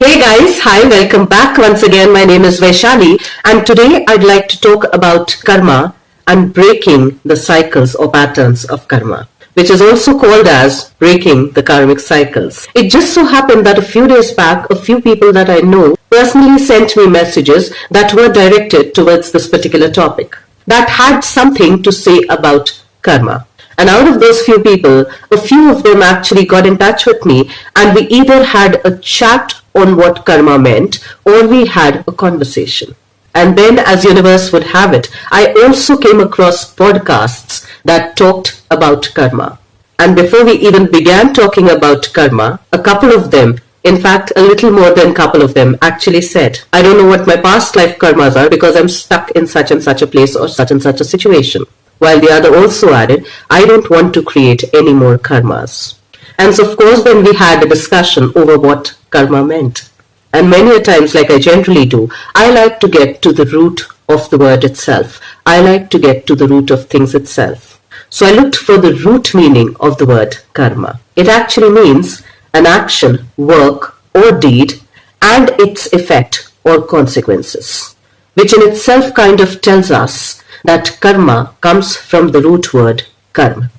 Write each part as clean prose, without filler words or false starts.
Hey guys, hi, welcome back once again. My name is Vaishali, and today I'd like to talk about karma and breaking the cycles or patterns of karma, which is also called as breaking the karmic cycles. It just so happened that a few days back, a few people that I know personally sent me messages that were directed towards this particular topic that had something to say about karma. And out of those few people, a few of them actually got in touch with me, and we either had a chat on what karma meant or we had a conversation. And then, as universe would have it, I also came across podcasts that talked about karma. And before we even began talking about karma, a couple of them, in fact a little more than a couple of them, actually said, I don't know what my past life karmas are because I'm stuck in such and such a place or such and such a situation. While the other also added, I don't want to create any more karmas. And so of course then we had a discussion over what karma meant. And many a times, like I generally do, I like to get to the root of the word itself. I like to get to the root of things itself. So I looked for the root meaning of the word karma. It actually means an action, work or deed and its effect or consequences, which in itself kind of tells us that karma comes from the root word karm.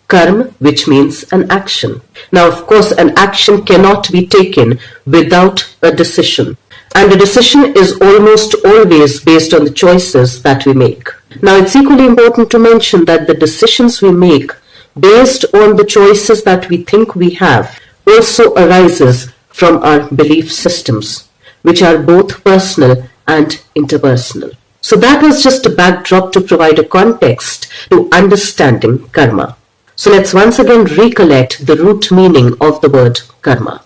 Karm, which means an action. Now, of course, an action cannot be taken without a decision. And a decision is almost always based on the choices that we make. Now, it's equally important to mention that the decisions we make based on the choices that we think we have also arises from our belief systems, which are both personal and interpersonal. So that was just a backdrop to provide a context to understanding karma. So let's once again recollect the root meaning of the word karma.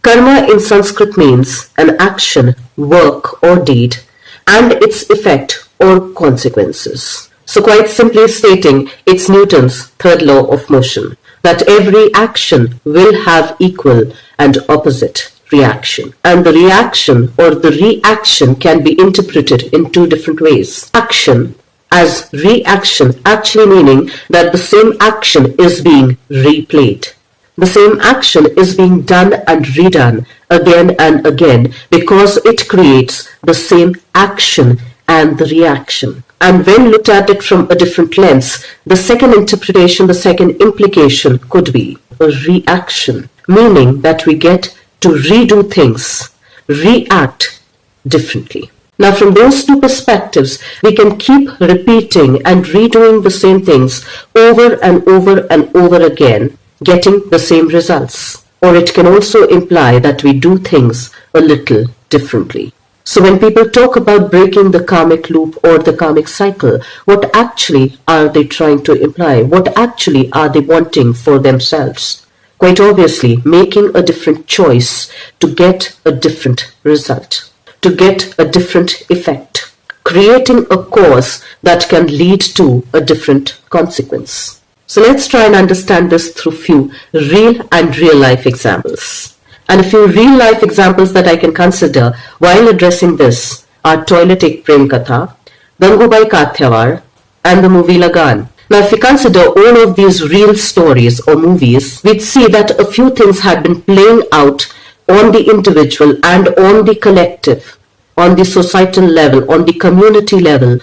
Karma in Sanskrit means an action, work or deed and its effect or consequences. So quite simply stating, it's Newton's third law of motion, that every action will have equal and opposite reaction. And the reaction or the reaction can be interpreted in two different ways. Action as reaction actually meaning that the same action is being replayed. The same action is being done and redone again and again because it creates the same action and the reaction. And when looked at it from a different lens, the second interpretation, the second implication could be a reaction, meaning that we get to redo things, react differently. Now from those two perspectives, we can keep repeating and redoing the same things over and over and over again, getting the same results. Or it can also imply that we do things a little differently. So when people talk about breaking the karmic loop or the karmic cycle, what actually are they trying to imply? What actually are they wanting for themselves? Quite obviously, making a different choice to get a different result, to get a different effect, creating a cause that can lead to a different consequence. So let's try and understand this through few real and real life examples. And a few real life examples that I can consider while addressing this are Toilet Ek Prem Katha, Gangubai Kathiawar and the movie Lagan. Now, if we consider all of these real stories or movies, we'd see that a few things had been playing out on the individual and on the collective, on the societal level, on the community level,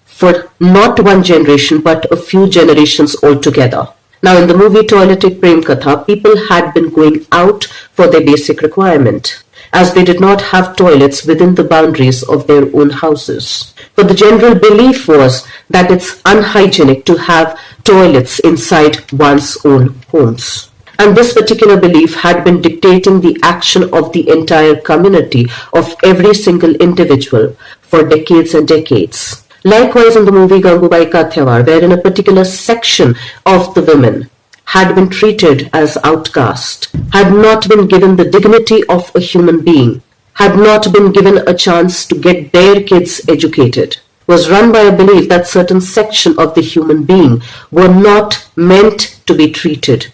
for not one generation but a few generations altogether. Now, in the movie Toilet Ek Prem Katha, people had been going out for their basic requirement, as they did not have toilets within the boundaries of their own houses. But the general belief was that it's unhygienic to have toilets inside one's own homes. And this particular belief had been dictating the action of the entire community, of every single individual, for decades and decades. Likewise in the movie Gangubai Kathiawar, wherein a particular section of the women had been treated as outcast, had not been given the dignity of a human being, had not been given a chance to get their kids educated, was run by a belief that certain section of the human being were not meant to be treated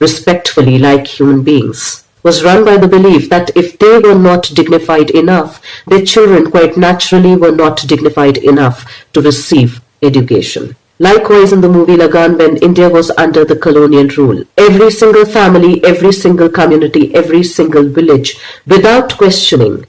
respectfully like human beings, was run by the belief that if they were not dignified enough, their children quite naturally were not dignified enough to receive education. Likewise, in the movie Lagan, when India was under the colonial rule, every single family, every single community, every single village, without questioning,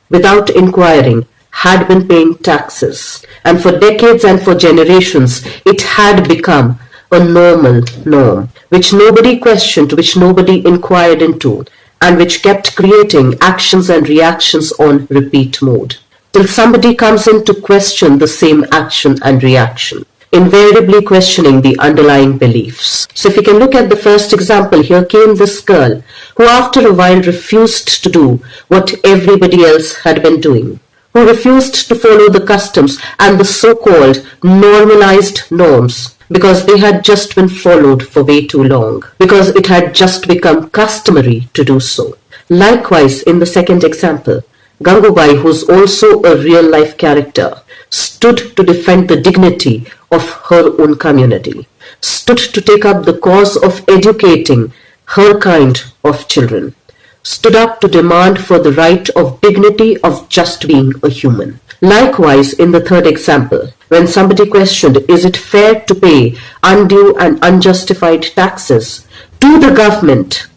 without inquiring, had been paying taxes. And for decades and for generations, it had become a normal norm, which nobody questioned, which nobody inquired into, and which kept creating actions and reactions on repeat mode. Till somebody comes in to question the same action and reaction, invariably questioning the underlying beliefs. So if you can look at the first example, here came this girl who after a while refused to do what everybody else had been doing, who refused to follow the customs and the so-called normalized norms because they had just been followed for way too long, because it had just become customary to do so. Likewise, in the second example, Gangubai, who's also a real-life character, stood to defend the dignity of her own community, stood to take up the cause of educating her kind of children, stood up to demand for the right of dignity of just being a human. Likewise, in the third example, when somebody questioned, is it fair to pay undue and unjustified taxes to the government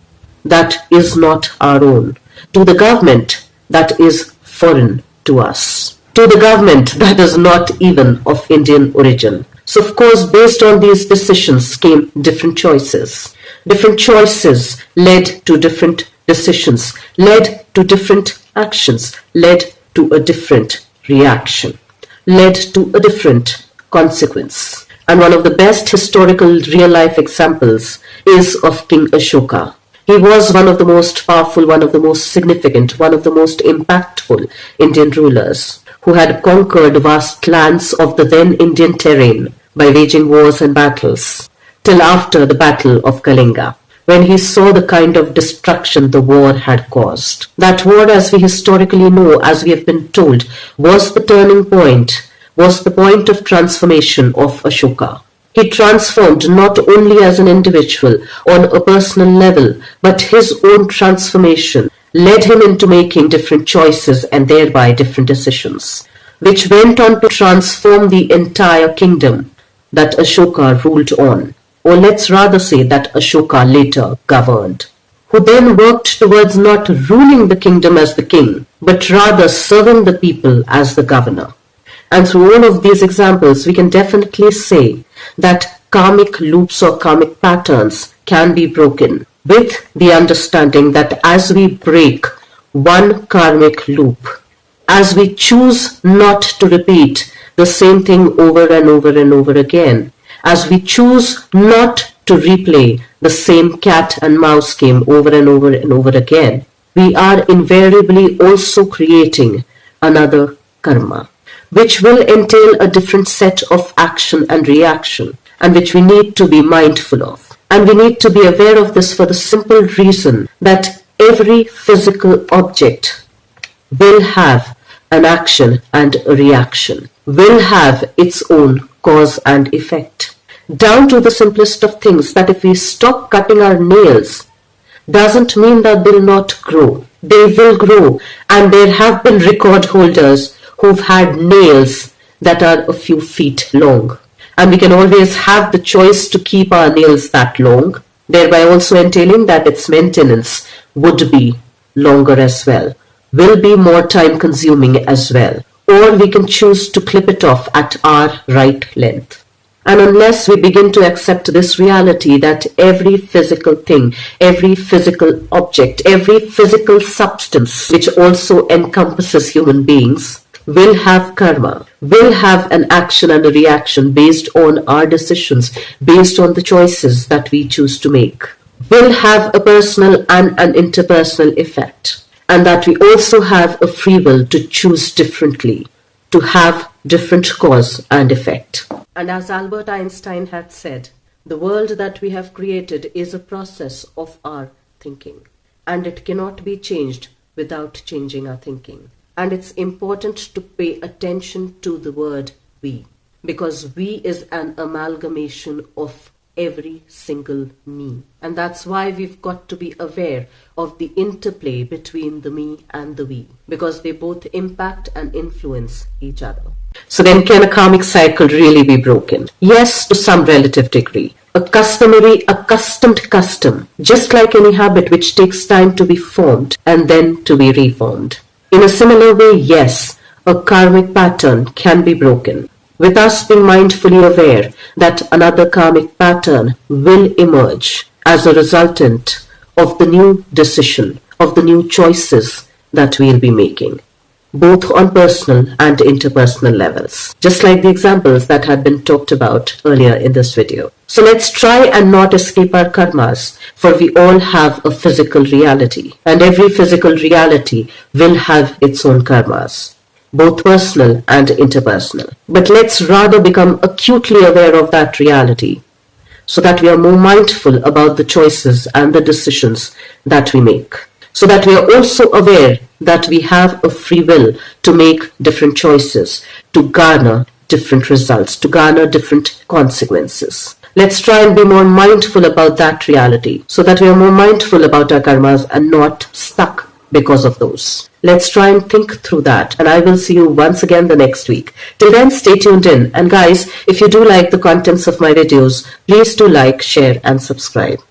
that is not our own, to the government that is foreign to us, to the government that is not even of Indian origin. So of course, based on these decisions came different choices. Different choices led to different decisions, led to different actions, led to a different reaction, led to a different consequence. And one of the best historical real-life examples is of King Ashoka. He was one of the most powerful, one of the most significant, one of the most impactful Indian rulers who had conquered vast lands of the then Indian terrain by waging wars and battles, till after the Battle of Kalinga, when he saw the kind of destruction the war had caused. That war, as we historically know, as we have been told, was the turning point, was the point of transformation of Ashoka. He transformed not only as an individual on a personal level, but his own transformation led him into making different choices and thereby different decisions, which went on to transform the entire kingdom that Ashoka ruled on, or let's rather say that Ashoka later governed, who then worked towards not ruling the kingdom as the king, but rather serving the people as the governor. And through all of these examples, we can definitely say that karmic loops or karmic patterns can be broken with the understanding that as we break one karmic loop, as we choose not to repeat the same thing over and over and over again, as we choose not to replay the same cat and mouse game over and over and over again, we are invariably also creating another karma, which will entail a different set of action and reaction, and which we need to be mindful of. And we need to be aware of this for the simple reason that every physical object will have an action and a reaction, will have its own cause and effect. Down to the simplest of things, that if we stop cutting our nails, doesn't mean that they'll not grow. They will grow, and there have been record holders who've had nails that are a few feet long. And we can always have the choice to keep our nails that long, thereby also entailing that its maintenance would be longer as well, will be more time consuming as well. Or we can choose to clip it off at our right length. And unless we begin to accept this reality that every physical thing, every physical object, every physical substance, which also encompasses human beings, will have karma, will have an action and a reaction based on our decisions, based on the choices that we choose to make, will have a personal and an interpersonal effect, and that we also have a free will to choose differently, to have different cause and effect. And as Albert Einstein had said, the world that we have created is a process of our thinking, and it cannot be changed without changing our thinking. And it's important to pay attention to the word we, because we is an amalgamation of every single me. And that's why we've got to be aware of the interplay between the me and the we, because they both impact and influence each other. So then, can a karmic cycle really be broken? Yes, to some relative degree. A accustomed custom, just like any habit which takes time to be formed and then to be reformed. In a similar way, yes, a karmic pattern can be broken, with us being mindfully aware that another karmic pattern will emerge as a resultant of the new decision, of the new choices that we'll be making, both on personal and interpersonal levels, just like the examples that had been talked about earlier in this video. So let's try and not escape our karmas, for we all have a physical reality, and every physical reality will have its own karmas, both personal and interpersonal. But let's rather become acutely aware of that reality, so that we are more mindful about the choices and the decisions that we make, so that we are also aware that we have a free will to make different choices, to garner different results, to garner different consequences. Let's try and be more mindful about that reality, so that we are more mindful about our karmas and not stuck because of those. Let's try and think through that, and I will see you once again the next week. Till then, stay tuned in. And guys, if you do like the contents of my videos, please do like, share and subscribe.